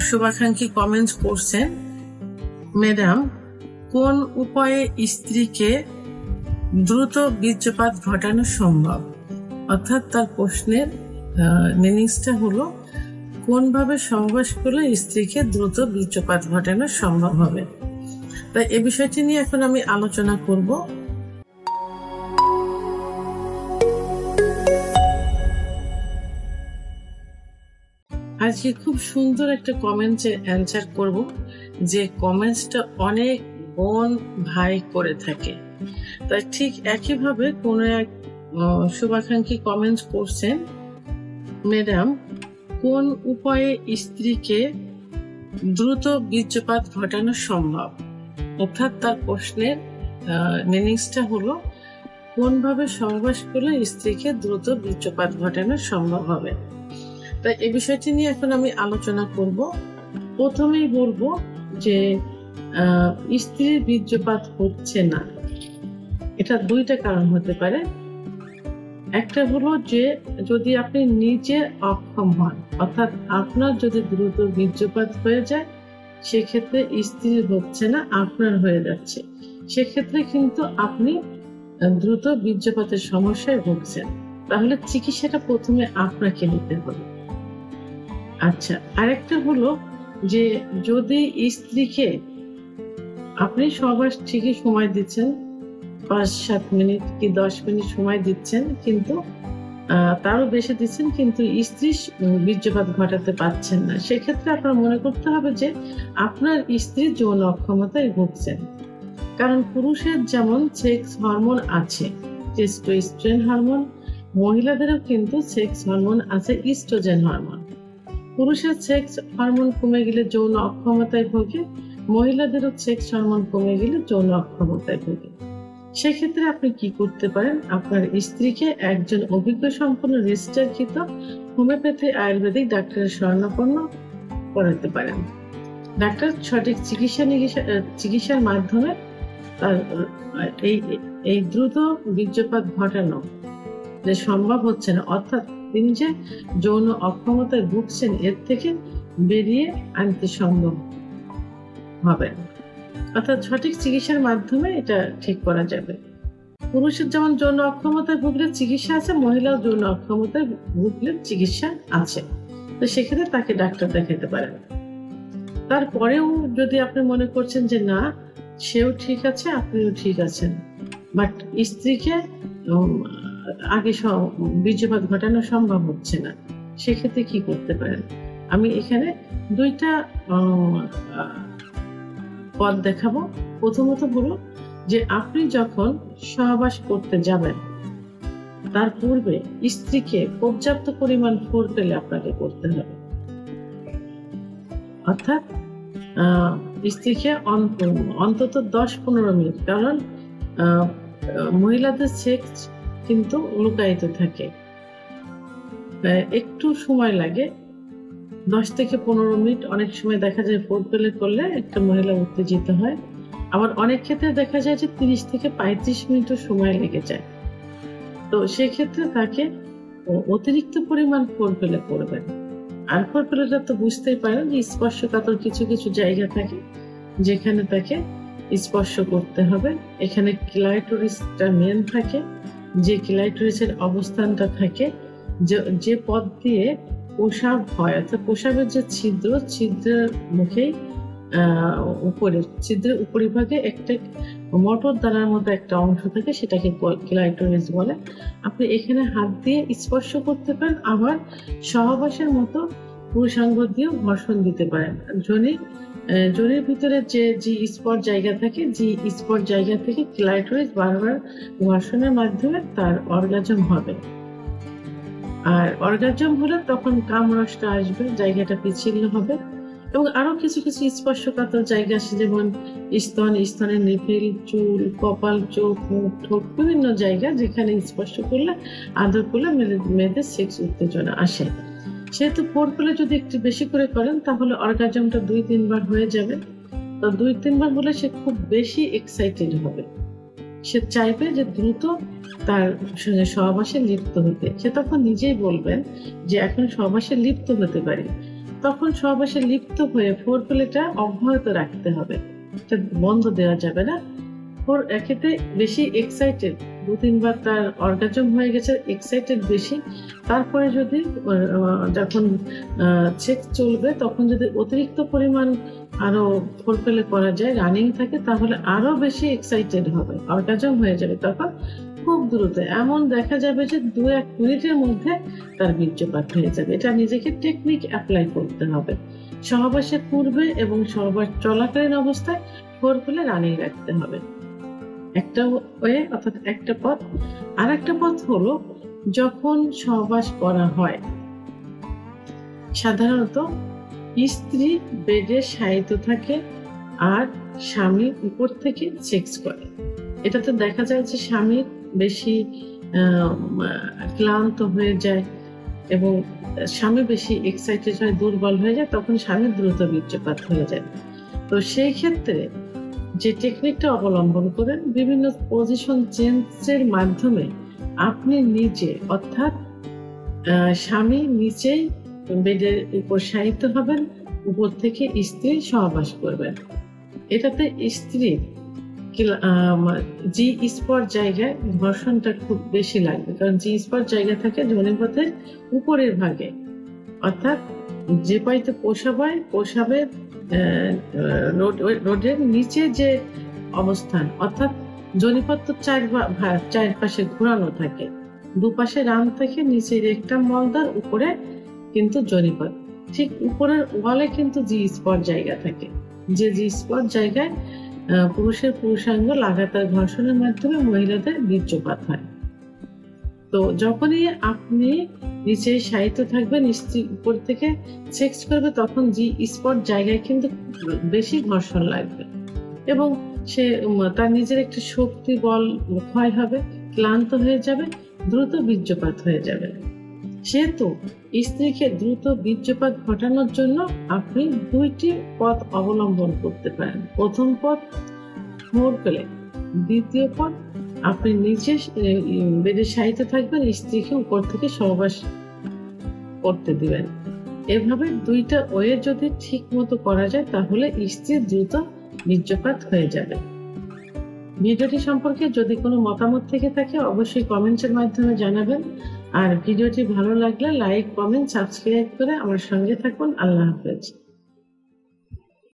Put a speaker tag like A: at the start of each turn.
A: শুভাকাঙ্ক্ষী কমেন্টস করছেন, ম্যাডাম কোন উপায়ে স্ত্রীকে দ্রুত বীর্যপাত ঘটানো সম্ভব? অর্থাৎ তার প্রশ্নের মিনিংসটা হলো কোনভাবে সহবাস করলে স্ত্রীকে দ্রুত বীর্যপাত ঘটানো সম্ভব হবে। তাই এই বিষয়টি নিয়ে এখন আমি আলোচনা করব। আজকে খুব সুন্দর একটা কমেন্টে অ্যান্সার করব, যে কমেন্টসটা অনেক বোন ভাই করে থাকে। তাই ঠিক একইভাবে কোনো এক শুভাকাঙ্ক্ষী কমেন্টস করছেন, ম্যাডাম কোন উপায়ে স্ত্রীকে দ্রুত বীর্যপাত ঘটানো সম্ভব? অর্থাৎ তার প্রশ্নের মিনিংসটা হলো কোনভাবে সহবাস করলে স্ত্রীকে দ্রুত বীর্যপাত ঘটানো সম্ভব হবে। তাই এই বিষয়টি নিয়ে এখন আমি আলোচনা করব। প্রথমেই বলবো যে স্ত্রীর বীর্যপাত হচ্ছে না, এটা দুইটা কারণ হতে পারে। একটা হলো যে যদি আপনি নিজে অক্ষম হন, অর্থাৎ আপনার যদি দ্রুত বীর্যপাত হয়ে যায়, সেক্ষেত্রে স্ত্রীর হচ্ছে না, আপনার হয়ে যাচ্ছে, সেক্ষেত্রে কিন্তু আপনি দ্রুত বীর্যপাতের সমস্যায় ভুগছেন। তাহলে চিকিৎসাটা প্রথমে আপনাকে নিতে হবে। আচ্ছা, আরেকটা হলো যে যদি স্ত্রীকে আপনি সহবাস ঠিকই সময় দিচ্ছেন, 5-7 মিনিট কি 10 মিনিট সময় দিচ্ছেন, কিন্তু তারও বেশি দিচ্ছেন, কিন্তু স্ত্রী বীর্যপাত ঘটাতে পারছেন না, সেক্ষেত্রে আপনার মনে করতে হবে যে আপনার স্ত্রী যৌন অক্ষমতায় ভুগছেন। কারণ পুরুষের যেমন সেক্স হরমোন আছে, টেস্টোস্টেরন হরমোন, মহিলাদেরও কিন্তু সেক্স হরমোন আছে, ইস্ট্রোজেন হরমোন। পুরুষের সেক্স হরমোন কমে গেলে যৌন অক্ষমতায় ভোগে, মহিলাদেরও সেক্স হরমোন কমে গেলে যৌন অক্ষমতায় ভোগে। সেক্ষেত্রে আপনি কি করতে পারেন? আপনার স্ত্রীকে একজন অভিজ্ঞ সম্পন্ন রেজিস্টারকৃত হোমিওপ্যাথি আয়ুর্বেদিক ডাক্তারের শরণাপন্ন করাতে পারেন। ডাক্তার সঠিক চিকিৎসার মাধ্যমে এই দ্রুত বীর্যপাত ঘটানো যে সম্ভব হচ্ছে না, অর্থাৎ তিনি যে যৌন অক্ষমতায় ভুগছেন, এর থেকে বেরিয়ে আনতে সম্ভব হবে। অর্থাৎ সঠিক চিকিৎসার মাধ্যমে এটা ঠিক করা যাবে। পুরুষের যেমন যৌন অক্ষমতায় ভুগলে চিকিৎসা আছে, মহিলাও যৌন অক্ষমতায় ভুগলে চিকিৎসা আছে, তো সেক্ষেত্রে তাকে ডাক্তার দেখাতে পারেন। তারপরেও যদি আপনি মনে করছেন যে না, সেও ঠিক আছে, আপনিও ঠিক আছেন, বাট স্ত্রীকে আগে বীর্যপাত ঘটানো সম্ভব হচ্ছে না, সেক্ষেত্রে কি করতে পারেন? আমি এখানে দুইটা পথ দেখাবো। প্রথমত হলো যে আপনি যখন সহবাস করতে যাবেন, তার পূর্বে স্ত্রীকে পর্যাপ্ত পরিমাণ ফোরপ্লে আপনাকে করতে হবে। অর্থাৎ স্ত্রীকে অন্তত 10-15 মিনিট, কারণ মহিলাদের সেক্স কিন্তু লুকায়িত থাকে, একটু সময় লাগে, 10-15 মিনিট। অনেক সময় দেখা যায় ফোরপ্লে করলে একটা মহিলা উত্তেজিত হয়, আবার অনেক ক্ষেত্রে দেখা যায় যে 30-35 মিনিটও সময় লেগে যায়। তো সেক্ষেত্রে তাকে অতিরিক্ত পরিমাণ ফোরপ্লে করবেন। আর ফোরপ্লেটা তো বুঝতেই পারেন যে স্পর্শকাতর কিছু কিছু জায়গা থাকে যেখানে তাকে স্পর্শ করতে হবে। এখানে ক্লাইটোরিসটা মেন থাকে, যে ক্লাইটোরিসের অবস্থানটা থাকে, যে পথ দিয়ে প্রসাব হয়, অর্থাৎ প্রসাবের যে ছিদ্রের মুখেই ছিদ্রের উপরিভাগে একটা মোটর দানার মতো একটা অংশ থাকে, সেটাকে ক্লাইটোরিস বলে। আপনি এখানে হাত দিয়ে স্পর্শ করতে পারেন, আবার সহবাসের মতো পুরুষাঙ্গ দিয়েও ঘর্ষণ দিতে পারেন। যোনির ভিতরে যে স্পট জায়গা থাকে, যে স্পট জায়গা থেকে ক্লাইটোরিস বারবার ঘর্ষণের মাধ্যমে তার অর্গাজম হবে। আর অর্গাজম হলে তখন কামরসটা আসবে, জায়গাটা পিচ্ছিল হবে। এবং আরো কিছু কিছু স্পর্শকাতর জায়গা আছে, যেমন স্তনের নিপেল, চুল, কপাল, চোখ, মুখ, ঠোঁট, বিভিন্ন জায়গা যেখানে স্পর্শ করলে, আদর করলে মেয়েদের সেক্স উত্তেজনা আসে। সেহেতু ফোরপ্লে যদি একটু বেশি করে করেন, তাহলে অর্গাজমটা 2-3 বার হয়ে যাবে। তো 2-3 বার হলে সে খুব বেশি এক্সাইটেড হবে, সে চাইবে যে দ্রুত তার সঙ্গে সহবাসে লিপ্ত হতে। সে তখন নিজেই বলবেন যে এখন সহবাসে লিপ্ত হতে পারি। তখন সহবাসে লিপ্ত হয়ে ফোরপ্লেটা অব্যাহত রাখতে হবে, এটা বন্ধ দেওয়া যাবে না। একেতে বেশি এক্সাইটেড, 2-3 বার তার অর্গাজম হয়ে গেছে, এক্সাইটেড বেশি, তারপরে যদি যখন সেক্স চলবে তখন যদি অতিরিক্ত পরিমাণ আরো ফোরপ্লে করা যায়, রানিং থাকে, তাহলে আরো বেশি এক্সাইটেড হবে, অর্গাজম হয়ে যাবে। তখন খুব দ্রুত এমন দেখা যাবে যে 2-1 মিনিটের মধ্যে তার বীর্যপাত হয়ে যাবে। এটা নিজেকে টেকনিক অ্যাপ্লাই করতে হবে। সহবাসের পূর্বে এবং সহবাস চলাকালীন অবস্থায় ফোরপ্লে রানিং রাখতে হবে, একটা ওয়ে অর্থাৎ একটা পথ। আর একটা পথ হলো যখন সহবাস করা হয়, সাধারণত স্ত্রী বেডে শায়িত থাকে আর স্বামী উপর থেকে সেক্স করে। এটাতে দেখা যায় যে স্বামী বেশি ক্লান্ত হয়ে যায় এবং স্বামী বেশি এক্সাইটেড হয়, দুর্বল হয়ে যায়, তখন স্বামীর দ্রুত বীর্যপাত হয়ে যায়। তো সেই ক্ষেত্রে যে টেকনিকটা অবলম্বন করেন, বিভিন্ন পজিশন চেঞ্জের মাধ্যমে আপনি নিজে অর্থাৎ স্বামী নিচেই বেডের উপর শায়িত হবেন, উপর থেকে স্ত্রী সহবাস করবেন। এটাতে স্ত্রী জি স্পট জায়গায় ঘর্ষণটা খুব বেশি লাগবে, কারণ জি স্পট জায়গা থাকে যোনিপথের উপরের ভাগে, অর্থাৎ যে পাইতে পোষাবে রোডের নিচে যে অবস্থান, অর্থাৎ যোনিপথ তো চারপাশে ঘোরানো থাকে, দুপাশে রান থাকে, নিচে একটা মলদার, উপরে কিন্তু যোনিপথ। ঠিক উপরের ওয়ালে কিন্তু জি স্পট জায়গা থাকে, যে জি স্পট জায়গায় পুরুষের পুরুষাঙ্গ লাগাতার ঘর্ষণের মাধ্যমে মহিলাদের বীর্যপাত হয়। তো যখনই আপনি নিচে শায়িত থাকবেন, স্ত্রী উপর থেকে সেক্স করবে, তখন জি স্পট জায়গায় কিন্তু বেশি ঘর্ষণ লাগবে এবং সে তার নিজের একটা শক্তি বল ক্ষয় হবে, ক্লান্ত হয়ে যাবে, দ্রুত বীর্যপাত হয়ে যাবে। সেহেতু স্ত্রীকে দ্রুত বীর্যপাত ঘটানোর জন্য আপনি 2টি পথ অবলম্বন করতে পারেন। প্রথম পথ ফোরপ্লে, দ্বিতীয় পথ আপনি নিচে বেডে শায়িত থাকবেন, স্ত্রীকে উপর থেকে সহবাস করতে দিবেন। এভাবে 2টা ওয়ে যদি ঠিক মতো করা যায়, তাহলে স্ত্রীর দ্রুত বীর্যপাত হয়ে যাবে। ভিডিওটি সম্পর্কে যদি কোনো মতামত থেকে থাকে অবশ্যই কমেন্টের মাধ্যমে জানাবেন। আর ভিডিওটি ভালো লাগলে লাইক, কমেন্ট, সাবস্ক্রাইব করে আমার সঙ্গে থাকুন। আল্লাহ হাফেজ।